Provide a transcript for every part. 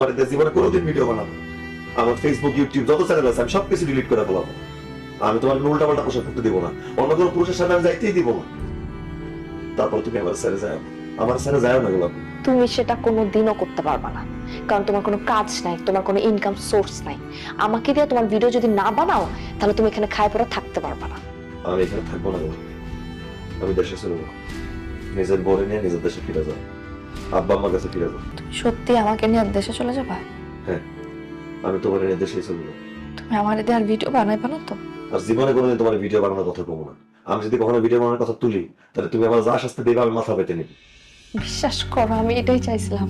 বাড়িতে জীবনে কোনোদিন ভিডিও বানাবো, আমার ফেসবুক ইউটিউব যত চ্যানেল আছে আমি সবকিছু ডিলিট করে ফেলাবো। আমি তোমার উল্টা পাল্টা পোশাক করতে দিব না, অন্য কোনো পুরুষের সামনে আমি যাইতেই দিব না। তারপর তুমি আমার ছেড়ে যাও, আমার ছেড়ে যাও না গোলাপ। তুমি সেটা কোনো দিনও করতে পারবা না, কারণ তোমার কোনো কাজ নাই, তোমার কোনো ইনকাম সোর্স নাই। আমাকে দিয়ে তোমার ভিডিও যদি না বানাও তাহলে তুমি এখানে খায় পড়ে থাকতে পারবা না। আমি এখানে থাকবো না গোলাপ, আমি দেশে চলে যাবো। নিজের বোনে নিয়ে নিজের দেশে ফিরে যাও, আব্বা আমার কাছে ফিরে যাও। তুমি সত্যি আমাকে নিয়ে দেশে চলে যাবা? হ্যাঁ, আমি তোমার নিয়ে দেশেই চলে যাবো। তুমি আমার দিয়ে আর ভিডিও বানাইবা না তো? আর জীবনে কোনোদিন তোমার ভিডিও বানানোর কথা বলবো না। আমি যদি কখনো ভিডিও বানানোর কথা তুলি তাহলে তুমি আমার যা শাস্তি দেবে আমি মাথা পেতে নিবি। বিশ্বাস করো, আমি এটাই চাইছিলাম।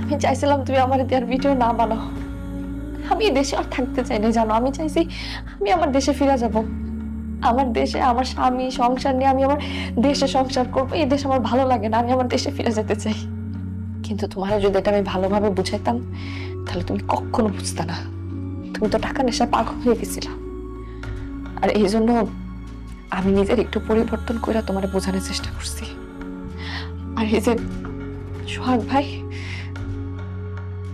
আমি চাইছিলাম তুমি আমার দিয়ে আর ভিডিও না বানাও। আমি এই দেশে আর থাকতে চাই না, জানো। আমি চাইছি আমি আমার দেশে ফিরে যাব। আমার দেশে আমার স্বামী সংসার নিয়ে আমি আমার দেশে সংসার করবো। এই দেশ আমার ভালো লাগে না, আমি আমার দেশে ফিরে যেতে চাই। কিন্তু তোমার যদি এটা আমি ভালোভাবে বুঝাইতাম তাহলে তুমি কখনো বুঝতে না। তুমি তো টাকা নেশা পাগল হয়ে গেছিলা। আর এই জন্য আমি নিজের একটু পরিবর্তন করে তোমার বোঝানোর চেষ্টা করছি। আর এই যে সোহাগ ভাই,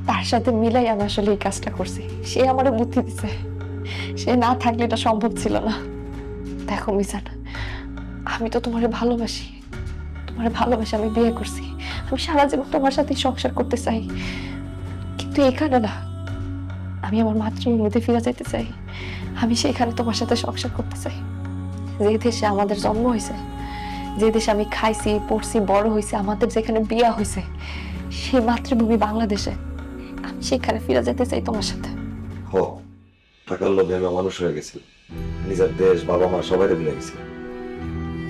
তার সাথে মিলাই আমি আসলে এই কাজটা করছি। সে আমার বুদ্ধি দিছে, সে না থাকলে এটা সম্ভব ছিল না। দেখো মিজান, আমি তো তোমারে ভালোবাসি, তোমারে ভালোবাসি আমি বিয়ে করছি। আমি সারা জীবন তোমার সাথে সংসার করতে চাই, কিন্তু এখানে না। আমি আমার মাতৃভূমিতে ফিরে যেতে চাই। আমি সেখানে তোমার সাথে সংসার করতে চাই। যে দেশে আমাদের জন্ম হয়েছে, যে দেশে আমি খাইছি পড়ছি বড় হয়েছে, আমাদের যেখানে বিয়া হয়েছে, সেই মাতৃভূমি বাংলাদেশে, আমি সেখানে ফিরে যেতে চাই তোমার সাথে। হ, টাকার লোভে আমি মানুষ হয়ে গেছি, নিজের দেশ বাবা মা সবাই ভুলে গেছি।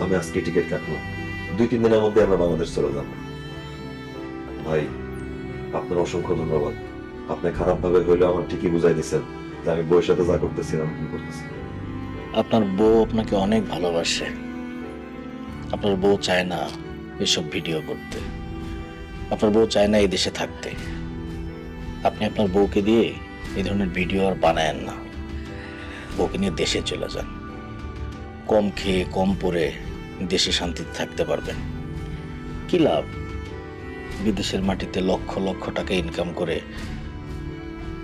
আমি আজকে টিকিট কাটলাম, 2-3 দিনের মধ্যে আমরা বাংলাদেশ চলে যাব। ভাই, আপনার অসংখ্য ধন্যবাদ। আপনি খারাপ ভাবে হইলেও আমার ঠিকই বুঝাই দিচ্ছেন যে আমি বউয়ের সাথে যা করতেছিলাম কি করতেছি। আপনার বউ আপনাকে অনেক ভালোবাসে। আপনার বউ চায় না এসব ভিডিও করতে, আপনার বউ চায় না এই দেশে থাকতে। আপনি আপনার বউকে দিয়ে এই ধরনের ভিডিও আর বানায়েন না। বউকে নিয়ে দেশে চলে যান, কম খেয়ে কম পরে দেশে শান্তিতে থাকতে পারবেন। কি লাভ বিদেশের মাটিতে লক্ষ লক্ষ টাকা ইনকাম করে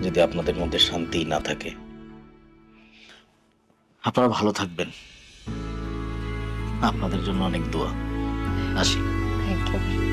যদি আপনাদের মধ্যে শান্তি না থাকে? আপনারা ভালো থাকবেন, আপনাদের জন্য অনেক দোয়া। আসি। Thank you.